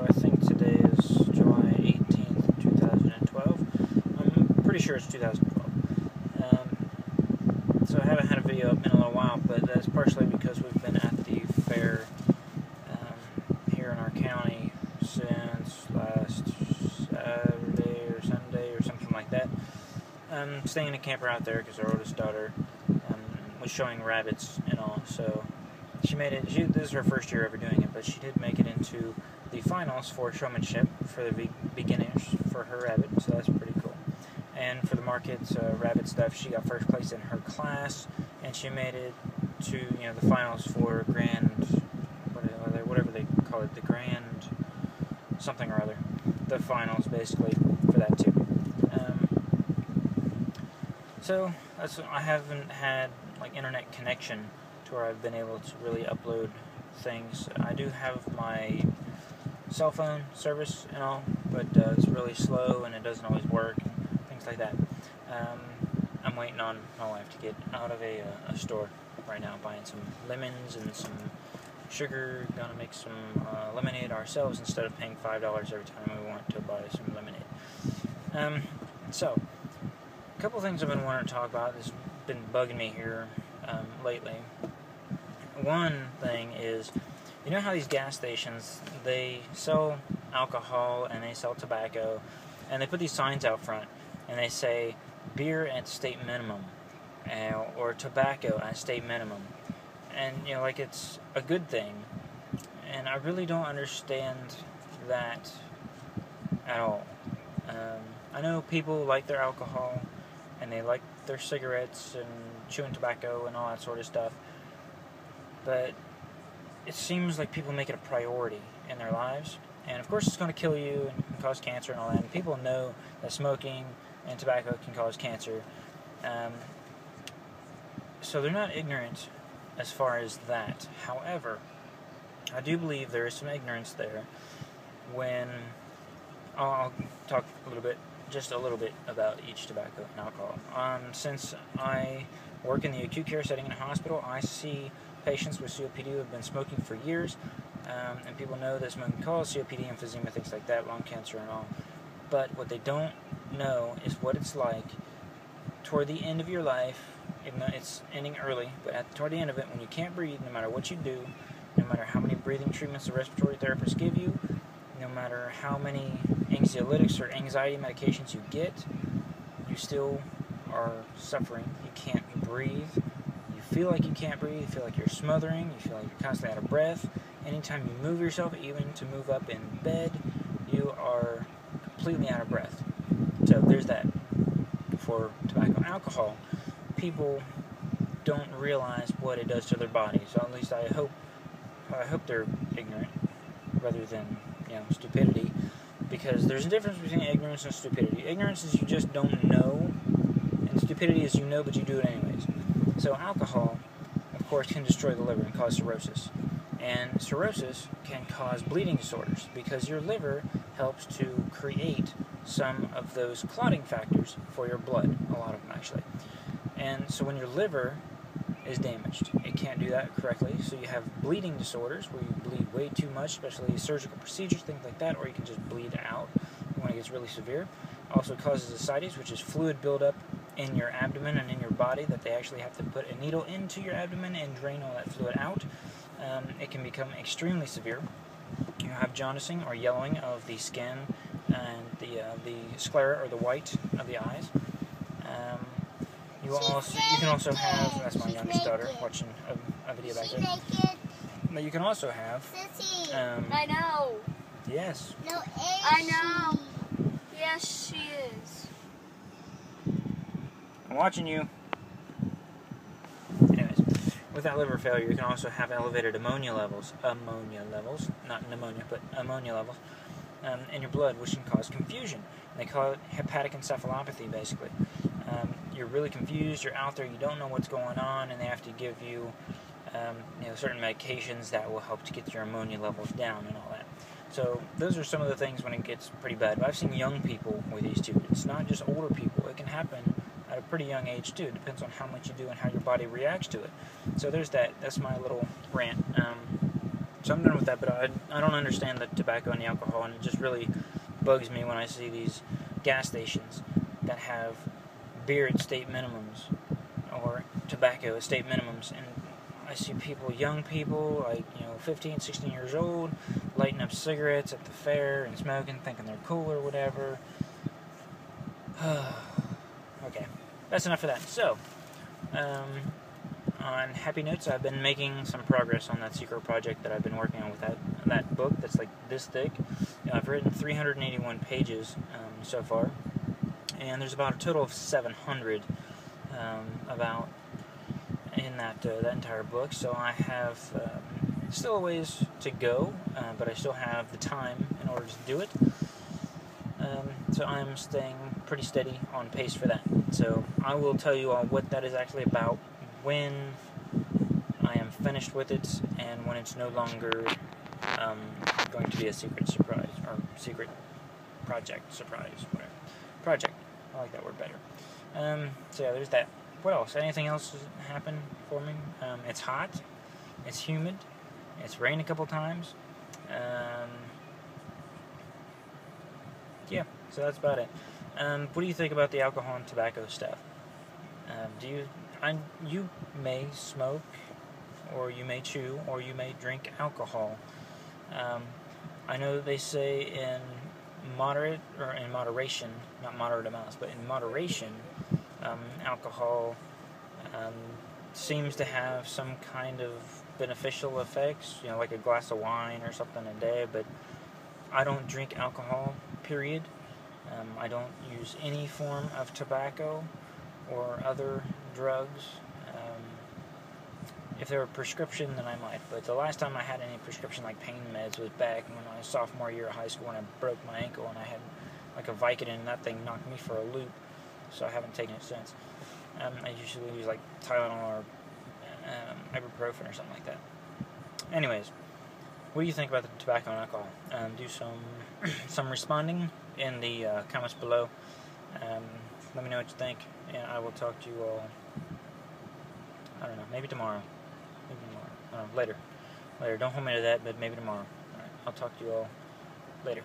So I think today is July 18th, 2012. I'm pretty sure it's 2012. So I haven't had a video up in a little while, but that's partially because we've been at the fair here in our county since last Saturday or Sunday or something like that. Staying in a camper out there because our oldest daughter was showing rabbits and all, so she made it. This is her first year ever doing it, but she did make it into the finals for showmanship for the beginners for her rabbit, so that's pretty cool. And for the markets rabbit stuff, she got first place in her class, and she made it to the finals for grand, whatever they call it, the grand something or other, the finals basically for that too. So I haven't had like internet connection to where I've been able to really upload things. I do have my cell phone service and all, but it's really slow and it doesn't always work, and things like that. I'm waiting on my wife to get out of a store right now, buying some lemons and some sugar. Gonna make some lemonade ourselves instead of paying $5 every time we want to buy some lemonade. So, a couple things I've been wanting to talk about that's been bugging me here lately. One thing is, you know how these gas stations, they sell alcohol and they sell tobacco, and they put these signs out front, and they say beer at state minimum, or tobacco at state minimum, and like it's a good thing, and I really don't understand that at all. I know people like their alcohol, and they like their cigarettes and chewing tobacco and all that sort of stuff, but it seems like people make it a priority in their lives, and of course it's going to kill you and can cause cancer and all that, and people know that smoking and tobacco can cause cancer, so they're not ignorant as far as that. However, I do believe there is some ignorance there when I'll talk just a little bit about each tobacco and alcohol. Since I work in the acute care setting in a hospital, I see patients with COPD who have been smoking for years, and people know that smoking causes COPD, emphysema, things like that, lung cancer and all. But what they don't know is what it's like toward the end of your life, even though it's ending early, but toward the end of it, when you can't breathe, no matter what you do, no matter how many breathing treatments the respiratory therapists give you, no matter how many anxiolytics or anxiety medications you get, you still are suffering. You can't breathe. You feel like you can't breathe. You feel like you're smothering. You feel like you're constantly out of breath. Anytime you move yourself, even to move up in bed, you are completely out of breath. So there's that. For tobacco and alcohol, people don't realize what it does to their body. So at least I hope they're ignorant rather than stupidity, because there's a difference between ignorance and stupidity. Ignorance is you just don't know, and stupidity is you know but you do it anyways. So alcohol, of course, can destroy the liver and cause cirrhosis. And cirrhosis can cause bleeding disorders because your liver helps to create some of those clotting factors for your blood, a lot of them actually. And so when your liver is damaged, it can't do that correctly, so you have bleeding disorders where you bleed way too much, especially surgical procedures, things like that, or you can just bleed out when it gets really severe. Also causes ascites, which is fluid buildup in your abdomen and in your body that they actually have to put a needle into your abdomen and drain all that fluid out. It can become extremely severe. You have jaundicing or yellowing of the skin and the sclera or the white of the eyes. You can also have, that's my youngest daughter watching a video back there. But you can also have, I know. Yes. No, I know. Yes, she is. I'm watching you. Anyways, with that liver failure, you can also have elevated ammonia levels, not pneumonia, but ammonia levels, in your blood, which can cause confusion. They call it hepatic encephalopathy, basically. You're really confused, you're out there, you don't know what's going on, and they have to give you, certain medications that will help to get your ammonia levels down and all that. So those are some of the things when it gets pretty bad. But I've seen young people with these too. It's not just older people. It can happen at a pretty young age too. It depends on how much you do and how your body reacts to it. So there's that. That's my little rant. So I'm done with that, but I don't understand the tobacco and the alcohol, and it just really bugs me when I see these gas stations that have beer at state minimums or tobacco at state minimums, and I see people, young people, like, 15, 16 years old, lighting up cigarettes at the fair and smoking, thinking they're cool or whatever. Okay, that's enough of that. So, on happy notes, I've been making some progress on that secret project that I've been working on with that book that's like this thick. I've written 381 pages so far, and there's about a total of 700 about in that entire book. So I have still a ways to go, but I still have the time in order to do it. So I'm staying pretty steady on pace for that. So I will tell you all what that is actually about when I am finished with it, and when it's no longer going to be a secret surprise, or secret project surprise, whatever. Project. I like that word better. So yeah, there's that. What else? Anything else happen for me? It's hot. It's humid. It's rained a couple times. Yeah, so that's about it. What do you think about the alcohol and tobacco stuff? You may smoke, or you may chew, or you may drink alcohol. I know that they say in moderation, not moderate amounts, but in moderation, alcohol seems to have some kind of beneficial effects, like a glass of wine or something a day, but I don't drink alcohol, period. I don't use any form of tobacco or other drugs. If they were prescription, then I might, but the last time I had any prescription like pain meds was back when I was sophomore year of high school when I broke my ankle and I had like a Vicodin, and that thing knocked me for a loop, so I haven't taken it since. I usually use like Tylenol or ibuprofen or something like that. Anyways, what do you think about the tobacco and alcohol? Do some responding in the comments below. Let me know what you think, and I will talk to you all, I don't know, maybe tomorrow. Later. Don't hold me to that, but maybe tomorrow. Alright, I'll talk to you all later.